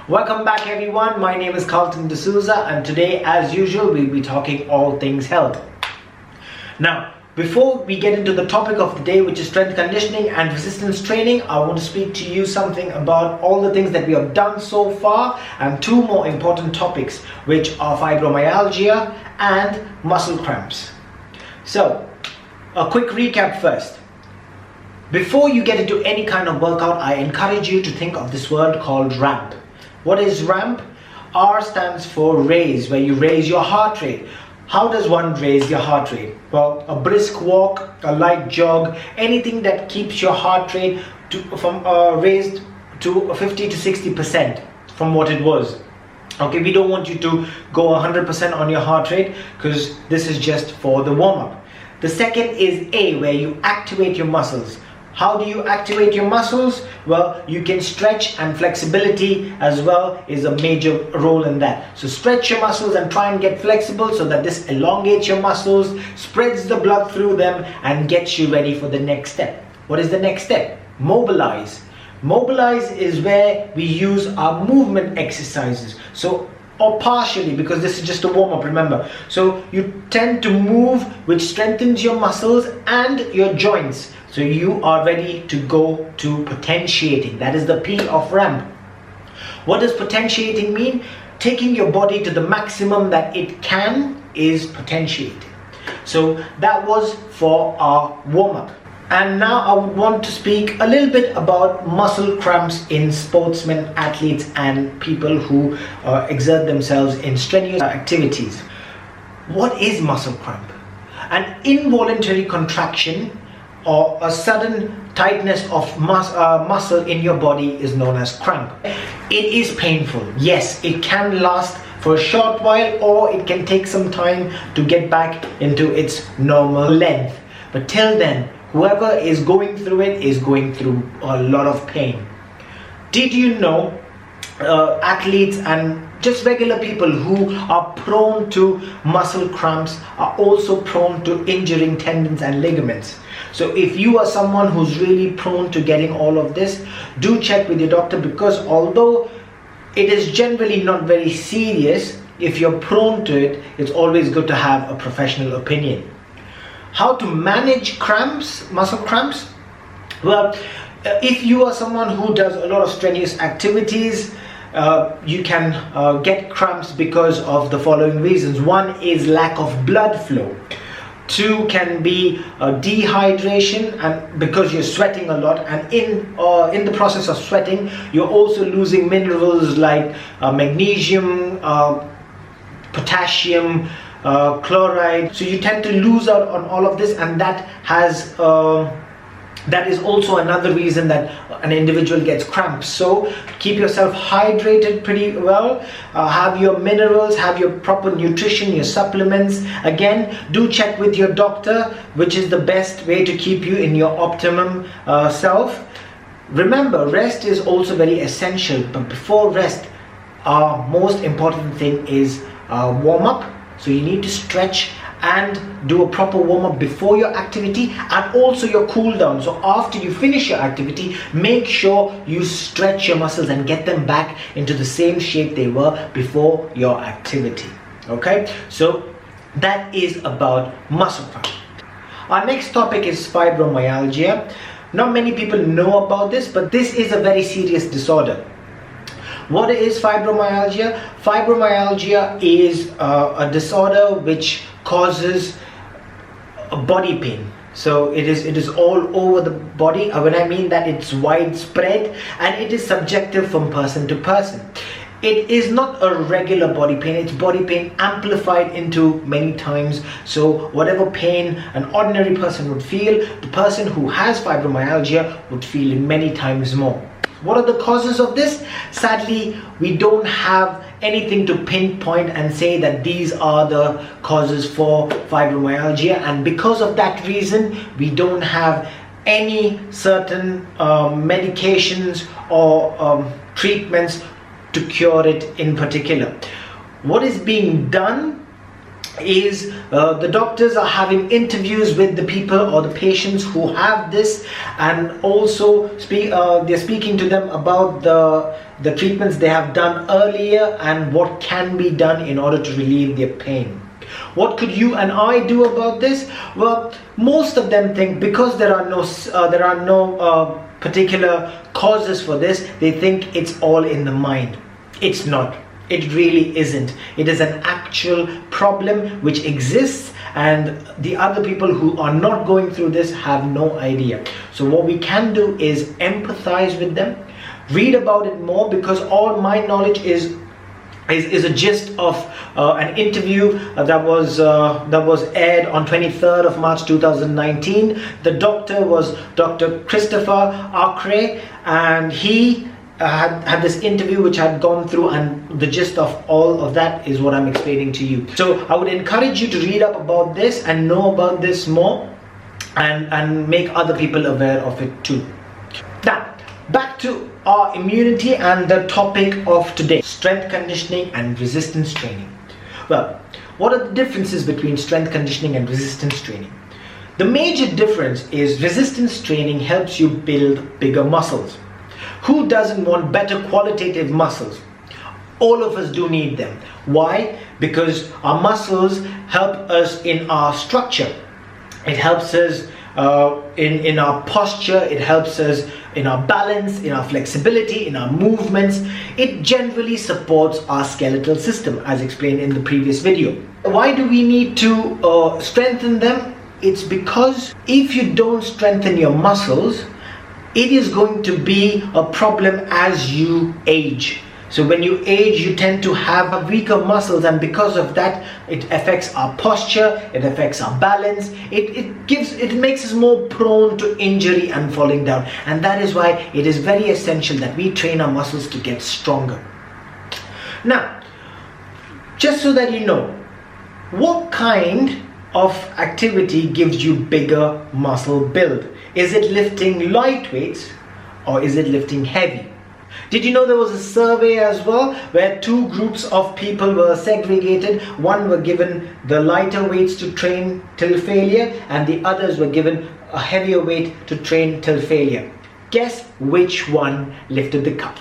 Welcome back everyone, my name is Carlton and today as usual we'll be talking all things health. Now before we get into the topic of the day, which is strength conditioning and resistance training, I want to speak to you something about all the things that we have done so far and two more important topics, which are fibromyalgia and muscle cramps. So a quick recap first. Before you get into any kind of workout, I encourage you to think of this word called ramp. What is ramp? R stands for raise, where you raise your heart rate. How does one raise your heart rate? Well, a brisk walk, a light jog, anything that keeps your heart rate raised to 50 to 60% from what it was. Okay, we don't want you to go 100% on your heart rate because this is just for the warm-up. The second is A, where you activate your muscles. How do you activate your muscles? Well, you can stretch, and flexibility as well is a major role in that. So stretch your muscles and try and get flexible so that this elongates your muscles, spreads the blood through them and gets you ready for the next step. What is the next step? Mobilize. Mobilize is where we use our movement exercises. So, or partially, because this is just a warm-up, remember. So you tend to move, which strengthens your muscles and your joints. So you are ready to go to potentiating. That is the P of ramp. What does potentiating mean? Taking your body to the maximum that it can is potentiating. So that was for our warm-up. And now I would want to speak a little bit about muscle cramps in sportsmen, athletes and people who exert themselves in strenuous activities. What is muscle cramp? An involuntary contraction or a sudden tightness of muscle in your body is known as cramp. It is painful. Yes, it can last for a short while or it can take some time to get back into its normal length. But till then, whoever is going through it is going through a lot of pain. Did you know athletes and just regular people who are prone to muscle cramps are also prone to injuring tendons and ligaments? So if you are someone who's really prone to getting all of this, do check with your doctor, because although it is generally not very serious, if you're prone to it, it's always good to have a professional opinion. How to manage cramps, muscle cramps? Well, if you are someone who does a lot of strenuous activities, you can get cramps because of the following reasons. One is lack of blood flow. Two can be dehydration, and because you're sweating a lot, and in the process of sweating you're also losing minerals like magnesium, potassium, chloride. So you tend to lose out on all of this, and that is also another reason that an individual gets cramps. So keep yourself hydrated pretty well, have your minerals, have your proper nutrition, your supplements. Again, do check with your doctor which is the best way to keep you in your optimum self. Remember, rest is also very essential, but before rest, our most important thing is warm up. So you need to stretch and do a proper warm-up before your activity and also your cool down. So after you finish your activity, make sure you stretch your muscles and get them back into the same shape they were before your activity. Okay, so that is about muscle cramp. Our next topic is fibromyalgia. Not many people know about this, but this is a very serious disorder. What is fibromyalgia? Fibromyalgia is a disorder which causes a body pain. So it is all over the body. When I mean that, it's widespread and it is subjective from person to person. It is not a regular body pain, it's body pain amplified into many times. So whatever pain an ordinary person would feel, the person who has fibromyalgia would feel many times more. What are the causes of this? Sadly, we don't have anything to pinpoint and say that these are the causes for fibromyalgia, and because of that reason, we don't have any certain medications or treatments to cure it in particular. What is being done is the doctors are having interviews with the people or the patients who have this, and also they're speaking to them about the treatments they have done earlier and what can be done in order to relieve their pain. What could you and I do about this? Well, most of them think because there are no particular causes for this, they think it's all in the mind. It's not. It really isn't. It is an actual problem which exists, and the other people who are not going through this have no idea. So what we can do is empathize with them, read about it more, because all my knowledge is a gist of an interview that was aired on 23rd of March 2019. The doctor was Dr. Christopher Arcray, and he had this interview which had gone through, and the gist of all of that is what I'm explaining to you. So I would encourage you to read up about this and know about this more, and make other people aware of it too. Now, back to our immunity and the topic of today: strength conditioning and resistance training. Well, what are the differences between strength conditioning and resistance training? The major difference is resistance training helps you build bigger muscles. Who doesn't want better qualitative muscles? All of us do need them. Why? Because our muscles help us in our structure. It helps us in our posture. It helps us in our balance, in our flexibility, in our movements. It generally supports our skeletal system, as explained in the previous video. Why do we need to strengthen them? It's because if you don't strengthen your muscles, it is going to be a problem as you age. So when you age, you tend to have weaker muscles, and because of that, it affects our posture, it affects our balance, it makes us more prone to injury and falling down. And that is why it is very essential that we train our muscles to get stronger. Now, just so that you know, what kind of activity gives you bigger muscle build? Is it lifting light weights or is it lifting heavy? Did you know there was a survey as well where two groups of people were segregated? One were given the lighter weights to train till failure, and the others were given a heavier weight to train till failure. Guess which one lifted the cup?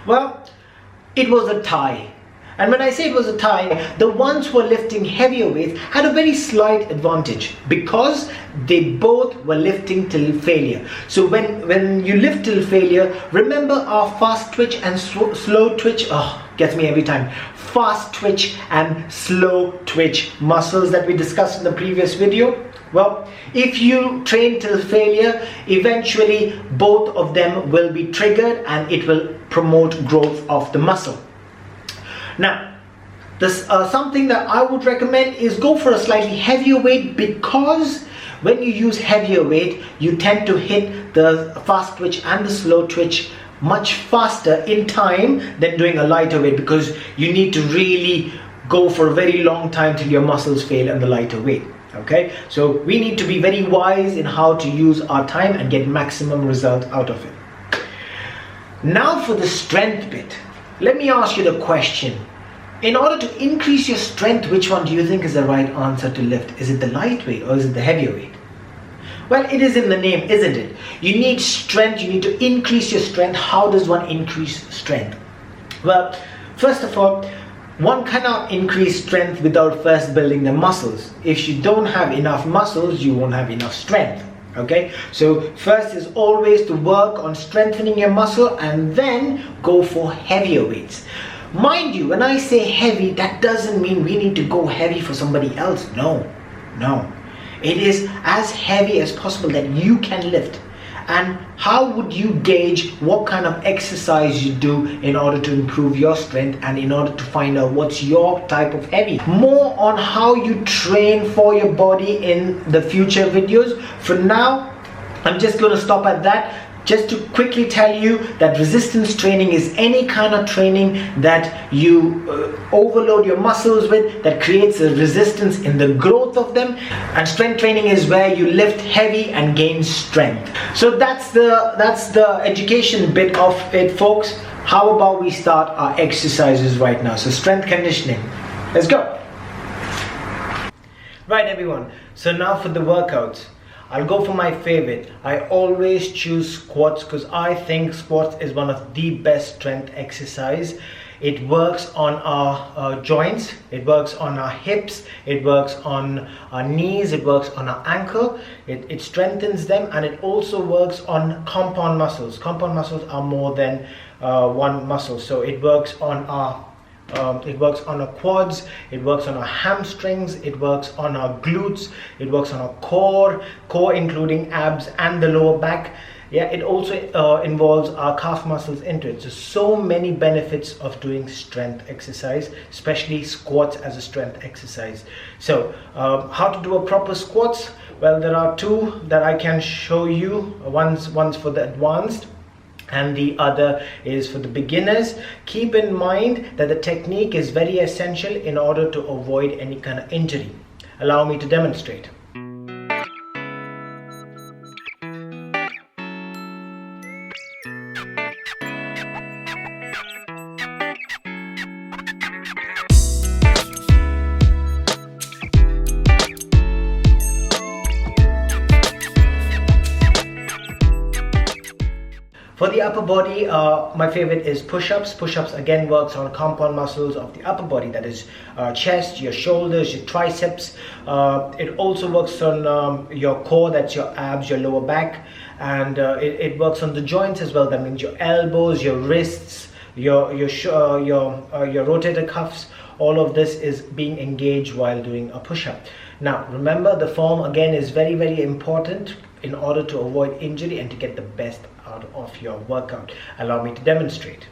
Well, it was a tie. And when I say it was a tie, the ones who were lifting heavier weights had a very slight advantage because they both were lifting till failure. So when you lift till failure, remember our fast twitch and slow twitch, gets me every time, fast twitch and slow twitch muscles that we discussed in the previous video? Well, if you train till failure, eventually both of them will be triggered and it will promote growth of the muscle. Now, this something that I would recommend is go for a slightly heavier weight, because when you use heavier weight, you tend to hit the fast twitch and the slow twitch much faster in time than doing a lighter weight, because you need to really go for a very long time till your muscles fail in the lighter weight. Okay, so we need to be very wise in how to use our time and get maximum result out of it. Now for the strength bit. Let me ask you the question. In order to increase your strength, which one do you think is the right answer to lift? Is it the lightweight or is it the heavier weight? Well, it is in the name, isn't it? You need strength, you need to increase your strength. How does one increase strength? Well, first of all, one cannot increase strength without first building the muscles. If you don't have enough muscles, you won't have enough strength. Okay, so first is always to work on strengthening your muscle and then go for heavier weights. Mind you, when I say heavy, that doesn't mean we need to go heavy for somebody else. No. It is as heavy as possible that you can lift. And how would you gauge what kind of exercise you do in order to improve your strength and in order to find out what's your type of heavy? More on how you train for your body in the future videos. For now, I'm just going to stop at that. Just to quickly tell you that resistance training is any kind of training that you overload your muscles with, that creates a resistance in the growth of them. And strength training is where you lift heavy and gain strength. So that's the education bit of it, folks. How about we start our exercises right now? So strength conditioning. Let's go. Right everyone, so now for the workouts. I'll go for my favorite. I always choose squats because I think squats is one of the best strength exercise. It works on our joints, it works on our hips, it works on our knees, it works on our ankle. It strengthens them, and it also works on compound muscles. Compound muscles are more than one muscle, so it works on our quads, it works on our hamstrings, it works on our glutes, it works on our core including abs and the lower back. Yeah, it also involves our calf muscles into it. So many benefits of doing strength exercise, especially squats as a strength exercise. So how to do a proper squats? Well, there are two that I can show you. One's for the advanced and the other is for the beginners. Keep in mind that the technique is very essential in order to avoid any kind of injury. Allow me to demonstrate. For the upper body, my favorite is push-ups. Push-ups again works on compound muscles of the upper body, that is chest, your shoulders, your triceps. It also works on your core, that's your abs, your lower back, and it works on the joints as well. That means your elbows, your wrists, your rotator cuffs. All of this is being engaged while doing a push-up. Now remember, the form again is very, very important in order to avoid injury and to get the best out of your workout. Allow me to demonstrate.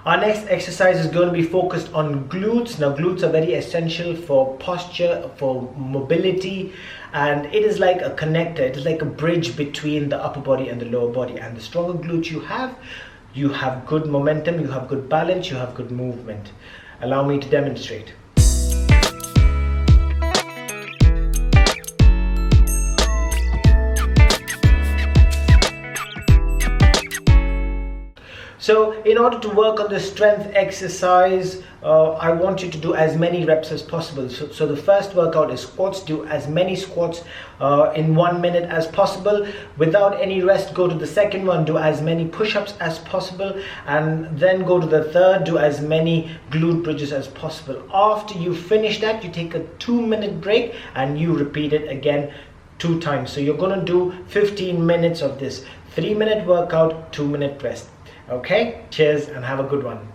Our next exercise is going to be focused on glutes. Now glutes are very essential for posture, for mobility, and it is like a connector. It is like a bridge between the upper body and the lower body. And the stronger glutes you have good momentum, you have good balance, you have good movement. Allow me to demonstrate. So in order to work on the strength exercise, I want you to do as many reps as possible. So the first workout is squats. Do as many squats in 1 minute as possible. Without any rest, go to the second one, do as many push-ups as possible, and then go to the third, do as many glute bridges as possible. After you finish that, you take a 2-minute break and you repeat it again 2 times. So you're going to do 15 minutes of this. 3-minute workout, 2-minute rest. Okay, cheers and have a good one.